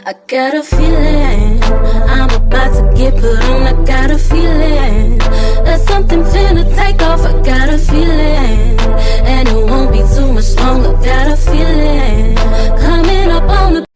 I got a feeling I'm about to get put on. I got a feeling that something finna take off. I got a feeling, and it won't be too much longer. Got a feeling coming up on the.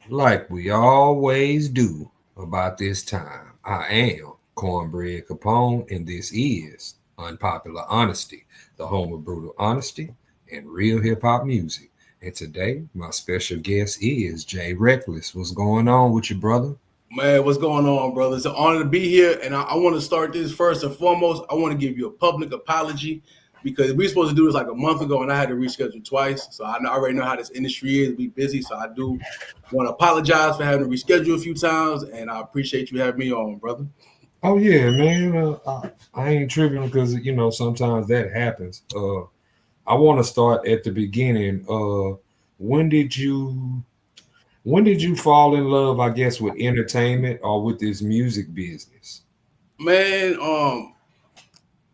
Like we always do about this time, I am Cornbread Capone, and this is Unpopular Honesty, the home of brutal honesty and real hip hop music. And today, my special guest is Jay Reckless. What's going on with you, brother? Man, what's going on, brother? It's an honor to be here, and I want to start this first and foremost. I want to give you a public apology because we were supposed to do this like a month ago, and I had to reschedule twice. So I already know how this industry is. We busy, so I do want to apologize for having to reschedule a few times, and I appreciate you having me on, brother. Oh yeah, man. I ain't tripping because sometimes that happens. I want to start at the beginning. When did you fall in love, I guess, with entertainment or with this music business? Man,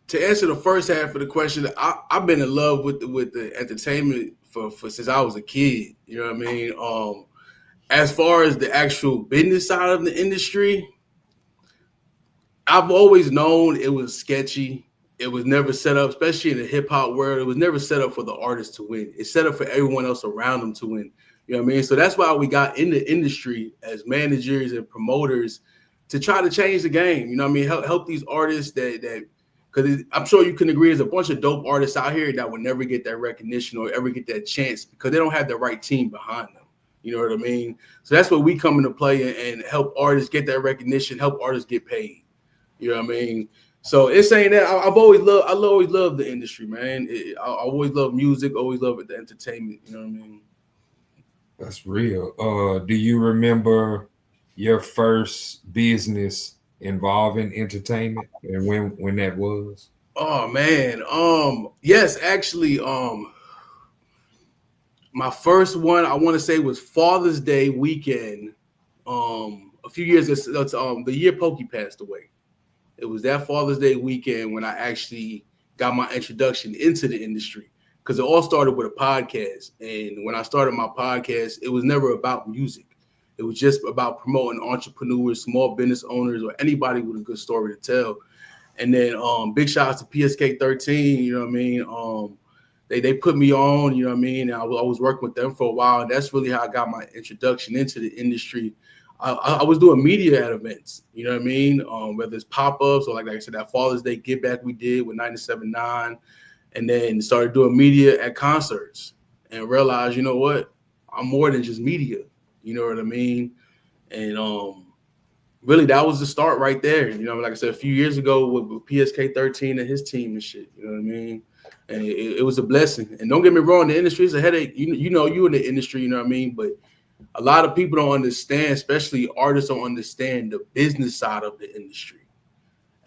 to answer the first half of the question, I've been in love with the entertainment for since I was a kid. You know what I mean? As far as the actual business side of the industry, I've always known it was sketchy. It was never set up, especially in the hip hop world. It was never set up for the artist to win. It's set up for everyone else around them to win. You know what I mean? So that's why we got in the industry as managers and promoters to try to change the game. You know what I mean? Help these artists that because I'm sure you can agree, there's a bunch of dope artists out here that will never get that recognition or ever get that chance because they don't have the right team behind them. You know what I mean? So that's where we come into play and help artists get that recognition, help artists get paid. You know what I mean? So it's saying that I always loved the industry, man. I always loved music, always loved the entertainment. You know what I mean? That's real. Do you remember your first business involving entertainment and when that was? Oh man. Yes, actually, my first one I want to say was Father's Day weekend. A few years ago, the year Pokey passed away. It was that Father's Day weekend when I actually got my introduction into the industry because it all started with a podcast. And when I started my podcast, it was never about music. It was just about promoting entrepreneurs, small business owners, or anybody with a good story to tell. And then big shout out to PSK 13, you know what I mean? They put me on, you know what I mean? And I was working with them for a while. And that's really how I got my introduction into the industry. I was doing media at events, you know what I mean? Whether it's pop-ups or like I said, that Father's Day give back we did with 97.9, and then started doing media at concerts and realized, you know what? I'm more than just media, you know what I mean? And really that was the start right there. You know, like I said, a few years ago with PSK 13 and his team and shit, you know what I mean? And it was a blessing. And don't get me wrong, the industry is a headache. You know, you in the industry, you know what I mean? But a lot of people don't understand, especially artists don't understand the business side of the industry.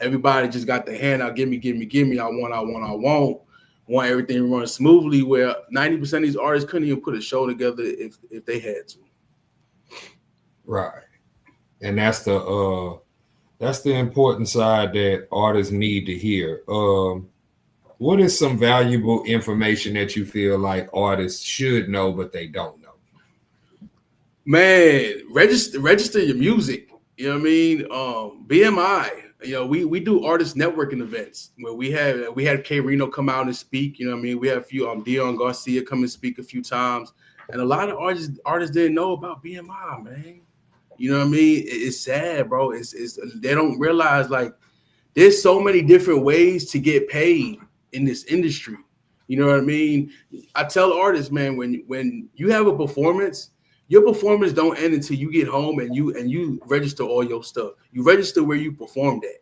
Everybody just got the hand out, give me. I want everything to run smoothly, where 90% of these artists couldn't even put a show together if they had to. Right. And that's the important side that artists need to hear. What is some valuable information that you feel like artists should know, but they don't know? Man, register your music. You know what I mean? BMI. You know, we do artist networking events where we had K Reno come out and speak. You know what I mean? We have a few Dion Garcia come and speak a few times, and a lot of artists didn't know about BMI, man. You know what I mean? It's sad, bro. It's they don't realize like there's so many different ways to get paid in this industry. You know what I mean? I tell artists, man, when you have a performance, your performance don't end until you get home and you register all your stuff. You register where you performed at.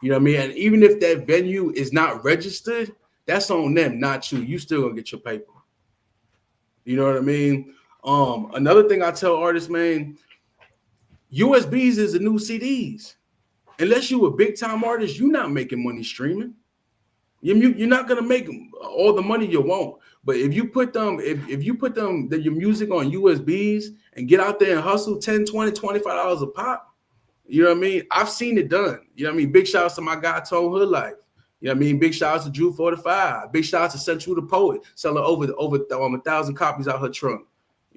You know what I mean? And even if that venue is not registered, that's on them, not you. You still gonna get your paper. You know what I mean? Another thing I tell artists, man, USBs is the new CDs. Unless you a big time artist, you're not making money streaming. You're not gonna make all the money you want. But if you put them, your music on USBs and get out there and hustle $10, $20, $25 a pop, you know what I mean? I've seen it done. You know what I mean? Big shouts to my guy Tone Hood Life. You know what I mean? Big shouts to Drew 45. Big shouts to Central the Poet, selling over 1,000 copies out her trunk.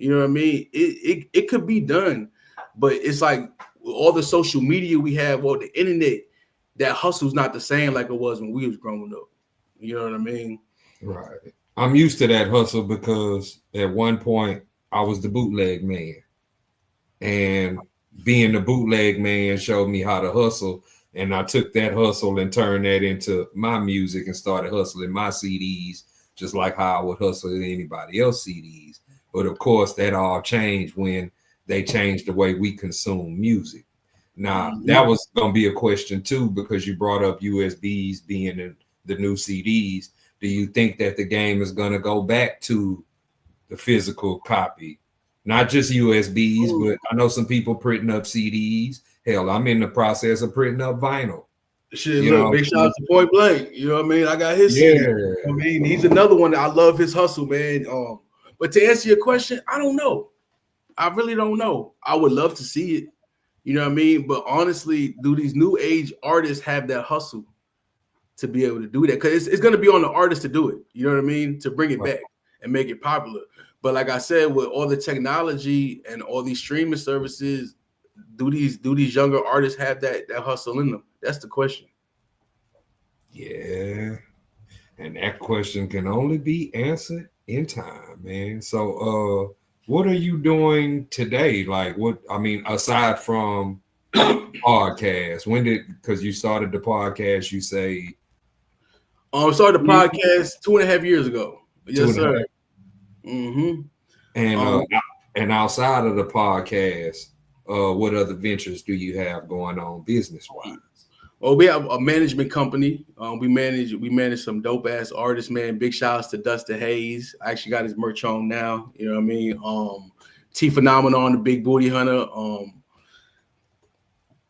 You know what I mean? It could be done, but it's like all the social media we have, or the internet, that hustle's not the same like it was when we was growing up. You know what I mean? Right. I'm used to that hustle because at one point I was the bootleg man. And being the bootleg man showed me how to hustle. And I took that hustle and turned that into my music and started hustling my CDs, just like how I would hustle anybody else CDs. But of course, that all changed when they changed the way we consume music. Now, that was going to be a question too, because you brought up USBs being in the new CDs. Do you think that the game is going to go back to the physical copy? Not just USBs, but I know some people printing up CDs. Hell, I'm in the process of printing up vinyl. Shit, look, big shout out to Point Blank. You know what I mean? I got his CD. You know what I mean, he's another one that I love his hustle, man. But to answer your question, I don't know. I really don't know. I would love to see it. You know what I mean? But honestly, do these new age artists have that hustle to be able to do that? Because it's going to be on the artist to do it. You know what I mean? To bring it back and make it popular. But like I said, with all the technology and all these streaming services, do these younger artists have that hustle in them? That's the question. Yeah. And that question can only be answered in time, man. So what are you doing today? Like aside from podcast, because you started the podcast, you say started the podcast 2.5 years ago. Yes, sir. Mm-hmm. And outside of the podcast, what other ventures do you have going on business wise? Well, we have a management company. We manage some dope ass artists, man. Big shout outs to Dustin Hayes. I actually got his merch on now. You know what I mean? T Phenomenon, the Big Booty Hunter.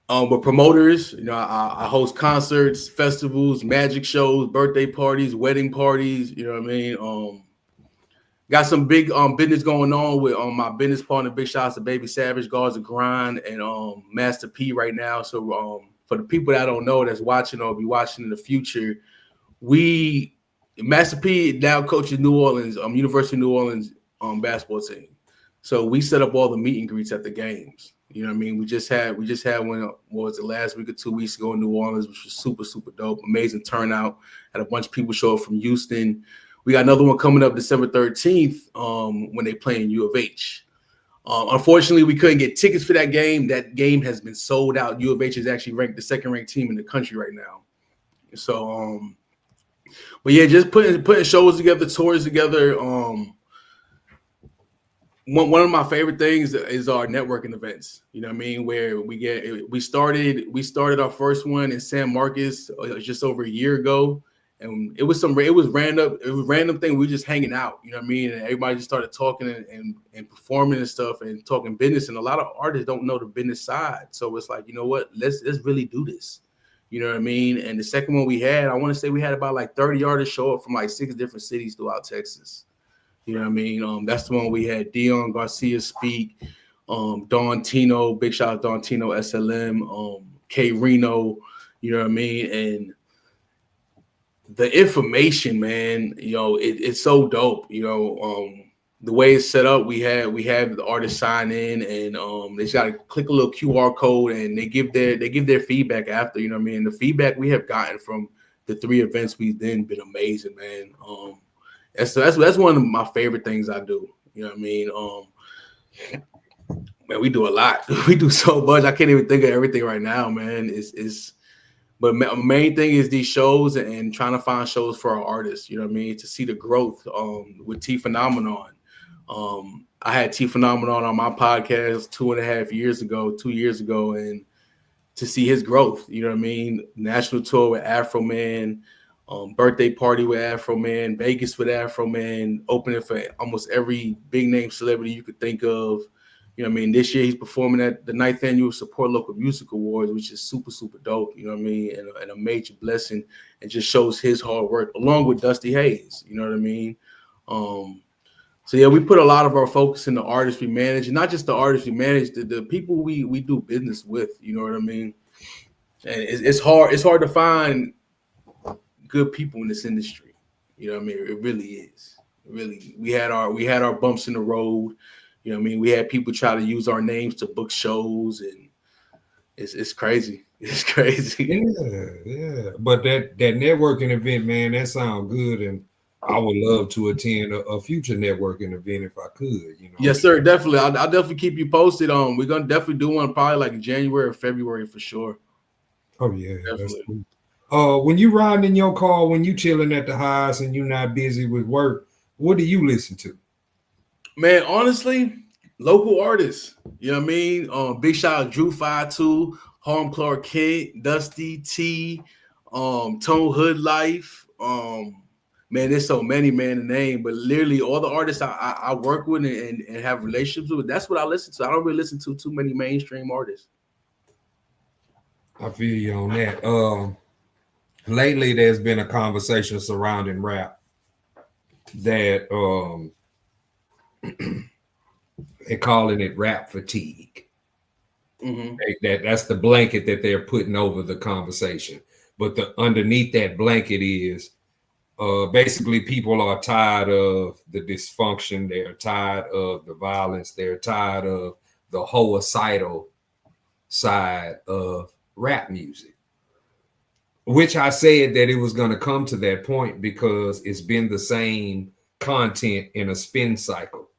We're promoters. You know, I host concerts, festivals, magic shows, birthday parties, wedding parties. You know what I mean? Got some big business going on with my business partner. Big shout outs to Baby Savage, Guards of Grind, and Master P right now. So for the people that don't know that's watching or be watching in the future, Master P now coaches New Orleans, University of New Orleans basketball team. So we set up all the meet and greets at the games. You know what I mean? We just had one, what was it, last week or 2 weeks ago in New Orleans, which was super, super dope. Amazing turnout. Had a bunch of people show up from Houston. We got another one coming up December 13th when they play in U of H. Unfortunately, we couldn't get tickets for that game. That game has been sold out. U of H is actually ranked the second-ranked team in the country right now. So, but yeah, just putting shows together, tours together. One of my favorite things is our networking events. You know what I mean? Where we started our first one in San Marcos just over a year ago. And it was random thing. We were just hanging out, you know what I mean? And everybody just started talking and performing and stuff and talking business. And a lot of artists don't know the business side. So it's like, you know what, let's really do this. You know what I mean? And the second one we had, I want to say we had about like 30 artists show up from like 6 different cities throughout Texas. You know what I mean? That's the one we had Dion Garcia speak, Don Tino, big shout out Don Tino, SLM, K Reno, you know what I mean? And the information, man, you know, it's so dope. You know, the way it's set up, we have the artists sign in, and they just got to click a little QR code, and they give their feedback after. You know what I mean? The feedback we have gotten from the 3 events we've been amazing, man. That's one of my favorite things I do. You know what I mean? Man, we do a lot. We do so much. I can't even think of everything right now, man. But main thing is these shows and trying to find shows for our artists, you know what I mean, to see the growth with T Phenomenon. I had T Phenomenon on my podcast 2 years ago, and to see his growth, you know what I mean, national tour with Afro Man, birthday party with Afro Man, Vegas with Afro Man, opening for almost every big name celebrity you could think of. You know what I mean? This year he's performing at the 9th annual Support Local Music Awards, which is super, super dope. You know what I mean? And a major blessing, and just shows his hard work along with Dusty Hayes. You know what I mean? So yeah, we put a lot of our focus in the artists we manage, and not just the artists we manage, the people we do business with. You know what I mean? And it's hard to find good people in this industry. You know what I mean? It really is. Really, we had our bumps in the road. You know what I mean? We had people try to use our names to book shows, and it's crazy. It's crazy. Yeah. But that networking event, man, that sounds good, and I would love to attend a future networking event if I could. You know. Yes, sir. Definitely. I'll definitely keep you posted. We're gonna definitely do one probably like January or February for sure. Oh yeah, Definitely. that's cool. When you riding in your car, when you chilling at the house and you're not busy with work, what do you listen to? Man, honestly, local artists. You know what I mean? Big shout out Drew 52, Harm Clark Kent, Dusty T, Tone Hood Life. Man, there's so many, man, to name, but literally all the artists I work with and have relationships with, that's what I listen to. I don't really listen to too many mainstream artists. I feel you on that. Lately there's been a conversation surrounding rap that they're calling it rap fatigue. Mm-hmm. That's the blanket that they're putting over the conversation. But underneath that blanket is basically people are tired of the dysfunction. They're tired of the violence. They're tired of the homicidal side of rap music. Which I said that it was going to come to that point because it's been the same content in a spin cycle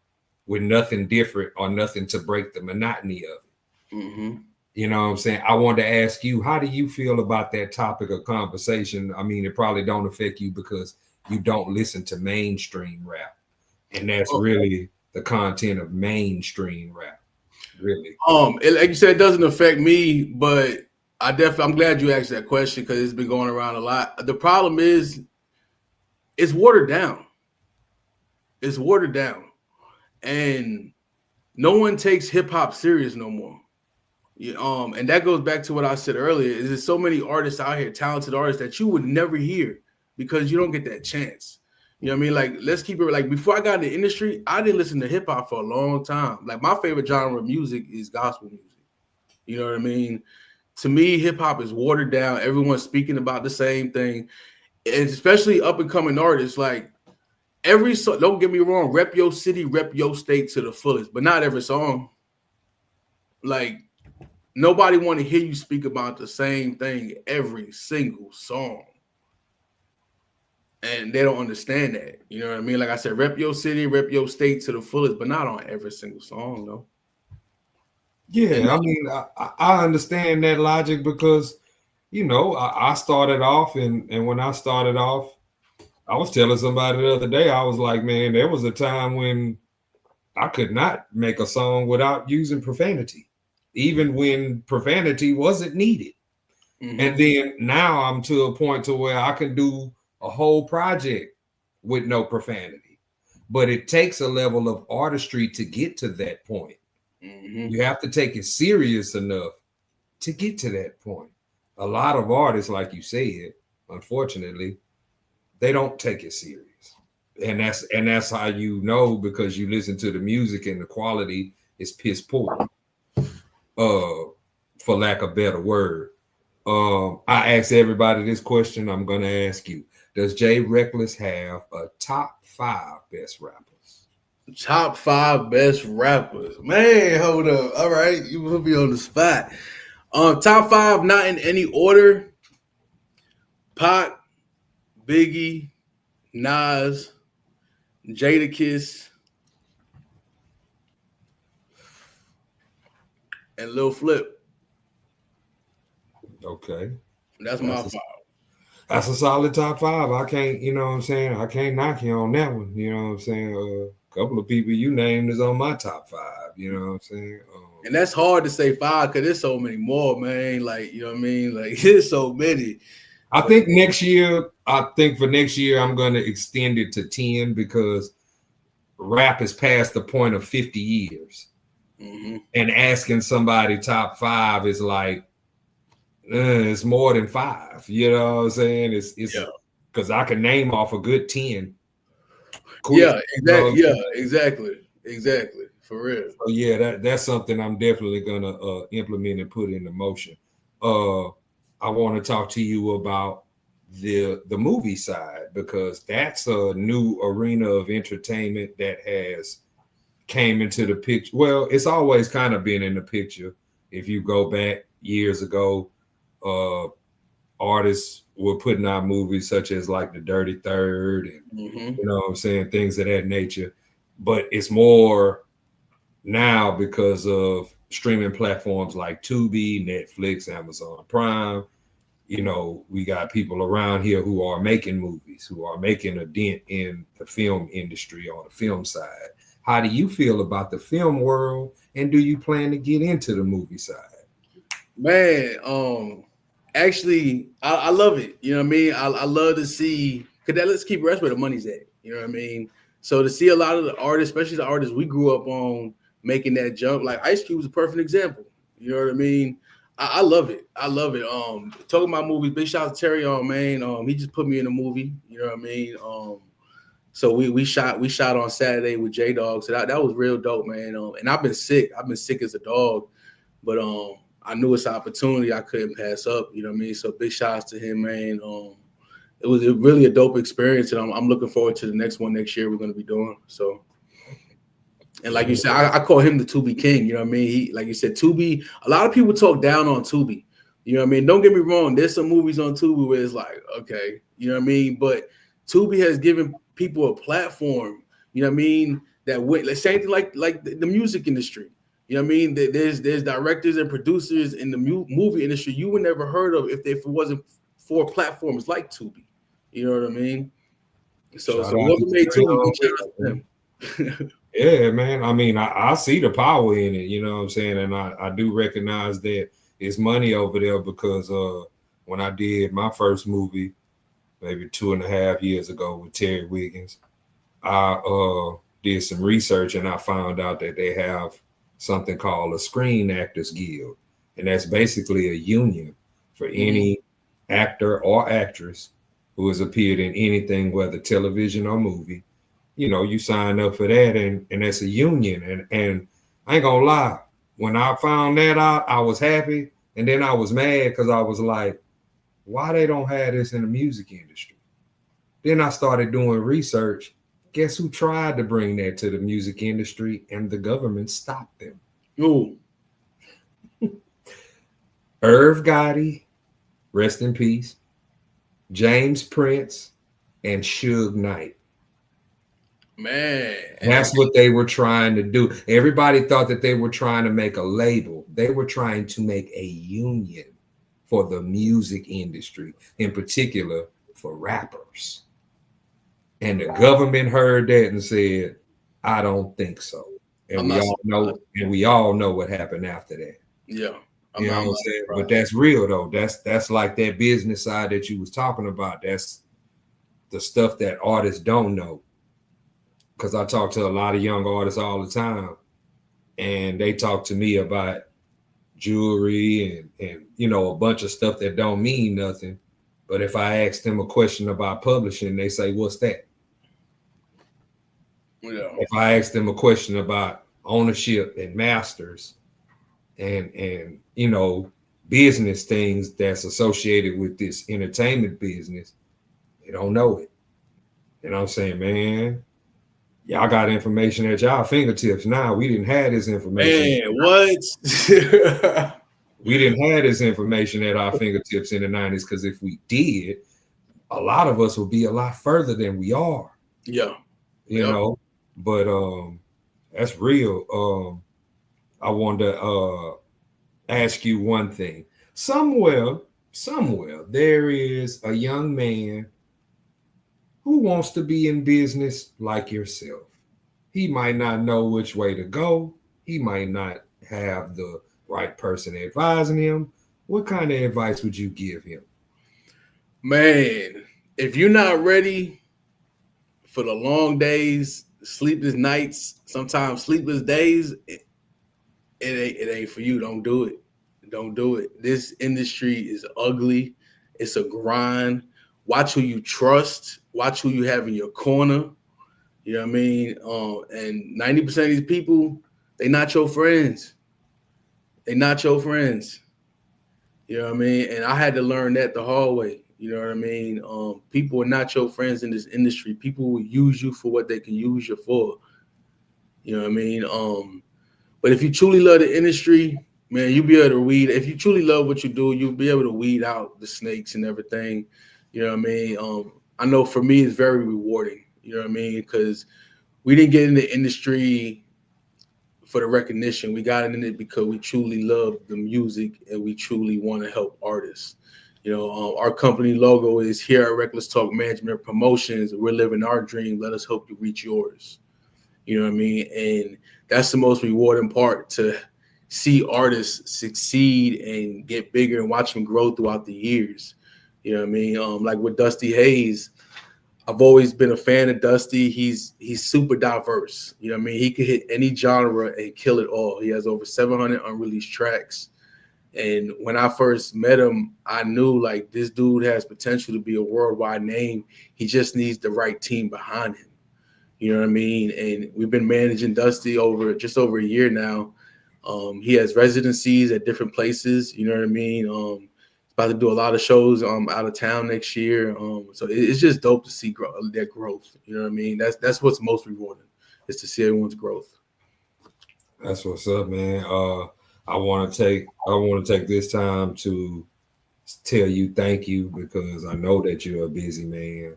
with nothing different or nothing to break the monotony of it. Mm-hmm. You know what I'm saying? I wanted to ask you, how do you feel about that topic of conversation? I mean, it probably don't affect you because you don't listen to mainstream rap. And that's really the content of mainstream rap. Really. Like you said, it doesn't affect me, but I'm glad you asked that question because it's been going around a lot. The problem is it's watered down. It's watered down. And no one takes hip hop serious no more. And that goes back to what I said earlier. Is there's so many artists out here, talented artists that you would never hear because you don't get that chance. You know what I mean? Like, let's keep it like before I got in the industry, I didn't listen to hip hop for a long time. Like my favorite genre of music is gospel music. You know what I mean? To me, hip hop is watered down. Everyone's speaking about the same thing, and especially up and coming artists. Like every song, don't get me wrong, rep your city, rep your state to the fullest, but not every song. Like nobody want to hear you speak about the same thing every single song. And they don't understand that. You know what I mean? Like I said, rep your city, rep your state to the fullest, but not on every single song, though. Yeah, I mean, I understand that logic because, you know, I started off and when I started off, I was telling somebody the other day, I was like, man, there was a time when I could not make a song without using profanity, even when profanity wasn't needed. Mm-hmm. And then now I'm to a point to where I can do a whole project with no profanity. But it takes a level of artistry to get to that point. Mm-hmm. You have to take it serious enough to get to that point. A lot of artists, like you said, unfortunately, they don't take it serious. And that's how you know, because you listen to the music and the quality is piss poor. For lack of a better word. I asked everybody this question. I'm gonna ask you. Does Jay Reckless have a top 5 best rappers? Top 5 best rappers. Man, hold up. All right, you will be on the spot. Top 5, not in any order. Pac, Biggie, Nas, Jadakiss, and Lil Flip. Okay. That's my 5. That's a solid top 5. I can't, you know what I'm saying? I can't knock you on that one. You know what I'm saying? A couple of people you named is on my top 5. You know what I'm saying? And that's hard to say 5 because there's so many more, man. Like, you know what I mean? Like, there's so many. I think for next year, I'm going to extend it to 10 because rap is past the point of 50 years. Mm-hmm. And asking somebody top 5 is like, it's more than 5. You know what I'm saying? It's because I can name off a good 10. Quick, yeah, exactly. You know, exactly. For real. So yeah, that's something I'm definitely gonna implement and put into motion. I want to talk to you about the movie side because that's a new arena of entertainment that has came into the picture. Well, it's always kind of been in the picture. If you go back years ago, artists were putting out movies such as like The Dirty Third and you know what I'm saying, things of that nature. But it's more now because of streaming platforms like Tubi, Netflix, Amazon Prime. You know, we got people around here who are making movies, who are making a dent in the film industry on the film side. How do you feel about the film world, and do you plan to get into the movie side? Man, actually, I love it. You know what I mean? I love to see, because that let's keep rest where the money's at. You know what I mean? So to see a lot of the artists, especially the artists we grew up on, making that jump, like Ice Cube is a perfect example. You know what I mean? I love it. I love it. Talking about movies, big shout out to Terry on, man. He just put me in a movie. You know what I mean? So we shot on Saturday with J Dog. So that was real dope, man. And I've been sick. I've been sick as a dog, but I knew it's an opportunity I couldn't pass up. You know what I mean? So big shout outs to him, man. It was really a dope experience, and I'm looking forward to the next one next year we're going to be doing. So, and like you said, I call him the Tubi King. You know what I mean? He, like you said, Tubi. A lot of people talk down on Tubi. You know what I mean? Don't get me wrong. There's some movies on Tubi where it's like, okay, you know what I mean? But Tubi has given people a platform. You know what I mean? That way, same thing like the music industry. You know what I mean? There's directors and producers in the movie industry you would never heard of if it wasn't for platforms like Tubi. You know what I mean? So whoever made Tubi, yeah, man. I mean, I see the power in it, you know what I'm saying? And I do recognize that it's money over there because when I did my first movie, maybe 2.5 years ago with Terry Wiggins, I did some research and I found out that they have something called a Screen Actors Guild. And that's basically a union for any actor or actress who has appeared in anything, whether television or movie. You know, you sign up for that, and that's a union. And I ain't gonna lie, when I found that out, I was happy, and then I was mad because I was like, why they don't have this in the music industry? Then I started doing research. Guess who tried to bring that to the music industry, and the government stopped them? Ooh. Irv Gotti, rest in peace, James Prince, and Suge Knight. Man, that's what they were trying to do. Everybody thought that they were trying to make a label. They were trying to make a union for the music industry, in particular for rappers. And the government heard that and said, I don't think so. And we all know what happened after that. Yeah. You know what I'm saying? But that's real though. That's like that business side that you was talking about. That's the stuff that artists don't know. Because I talk to a lot of young artists all the time, and they talk to me about jewelry and you know, a bunch of stuff that don't mean nothing. But if I ask them a question about publishing, they say, what's that? Yeah. If I ask them a question about ownership and masters and you know, business things that's associated with this entertainment business, they don't know it. You know what I'm saying, man? Y'all got information at y'all fingertips now. We didn't have this information. Man, what? We didn't have this information at our fingertips in the 90s, because if we did, a lot of us would be a lot further than we are. Yeah. You know, but that's real. I wanted to ask you one thing. Somewhere there is a young man who wants to be in business like yourself. He might not know which way to go. He might not have the right person advising him. What kind of advice would you give him? Man, if you're not ready for the long days, sleepless nights, sometimes sleepless days, it ain't for you. Don't do it. Don't do it. This industry is ugly. It's a grind. Watch who you trust. Watch who you have in your corner. You know what I mean? And 90% of these people, they're not your friends. They're not your friends. You know what I mean? And I had to learn that the hard way. You know what I mean? People are not your friends in this industry. People will use you for what they can use you for. You know what I mean? But if you truly love the industry, man, you'll be able to weed. If you truly love what you do, you'll be able to weed out the snakes and everything. You know what I mean? I know for me, it's very rewarding. You know what I mean? Because we didn't get in the industry for the recognition. We got in it because we truly love the music and we truly want to help artists. You know, our company logo is here at Reckless Talk Management Promotions. We're living our dream. Let us help you reach yours. You know what I mean? And that's the most rewarding part, to see artists succeed and get bigger and watch them grow throughout the years. You know what I mean? Like with Dusty Hayes, I've always been a fan of Dusty. He's super diverse. You know what I mean? He could hit any genre and kill it all. He has over 700 unreleased tracks. And when I first met him, I knew like this dude has potential to be a worldwide name. He just needs the right team behind him. You know what I mean? And we've been managing Dusty over just over a year now. He has residencies at different places. You know what I mean? About to do a lot of shows out of town next year. So it's just dope to see that growth. You know what I mean? That's what's most rewarding, is to see everyone's growth. That's what's up, man. I want to take this time to tell you thank you, because I know that you're a busy man.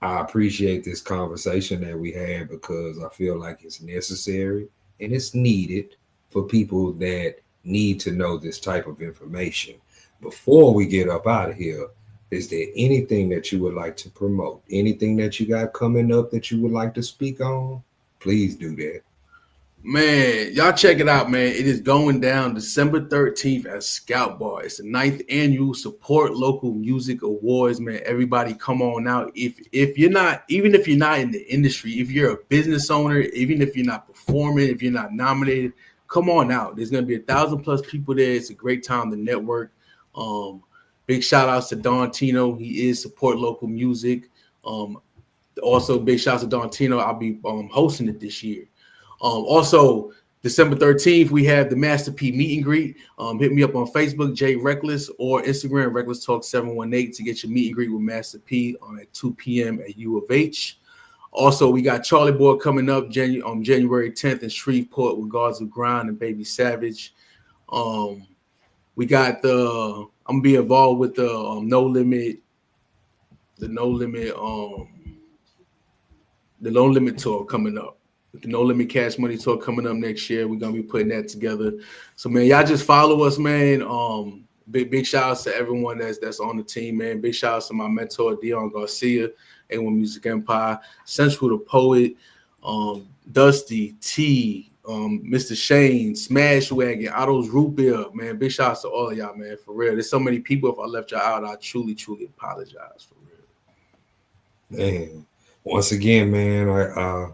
I appreciate this conversation that we had, because I feel like it's necessary and it's needed for people that need to know this type of information. Before we get up out of here, is there anything that you would like to promote? Anything that you got coming up that you would like to speak on? Please do that. Man, y'all check it out, man. It is going down December 13th at Scout Bar. It's the 9th annual Support Local Music Awards, man. Everybody come on out. If you're not, even if you're not in the industry, if you're a business owner, even if you're not performing, if you're not nominated, come on out. There's gonna be 1,000+ people there. It's a great time to network. Big shout outs to Don Tino. He is Support Local Music. Also big shout outs to Don Tino. I'll be hosting it this year. Also, December 13th, we have the Master P meet and greet. Hit me up on Facebook, Jay Reckless, or Instagram, Reckless Talk 718, to get your meet and greet with Master P at 2 p.m. at U of H. Also, we got Charlie Boy coming up on January 10th in Shreveport with Guards of Grind and Baby Savage. We got I'm gonna be involved with the No Limit tour coming up. With the No Limit Cash Money tour coming up next year. We're gonna be putting that together. So man, y'all just follow us, man. Big shout outs to everyone that's on the team, man. Big shout outs to my mentor, Dion Garcia, A1 Music Empire, Central the Poet, Dusty, T, Mr. Shane, Smash Wagon, Otto's Root Beer, man. Big shout outs to all of y'all, man. For real. There's so many people. If I left y'all out, I truly apologize, for real. Man, once again, man, I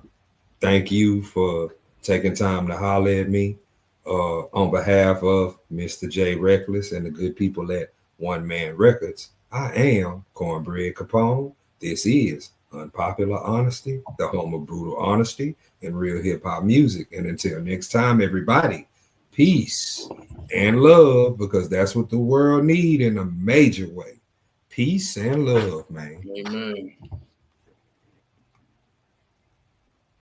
thank you for taking time to holler at me. On behalf of Mr. J Reckless and the good people at One Man Records, I am Cornbread Capone. This is Unpopular Honesty, the home of brutal honesty and real hip hop music. And until next time, everybody, peace and love, because that's what the world need in a major way. Peace and love, man. Amen.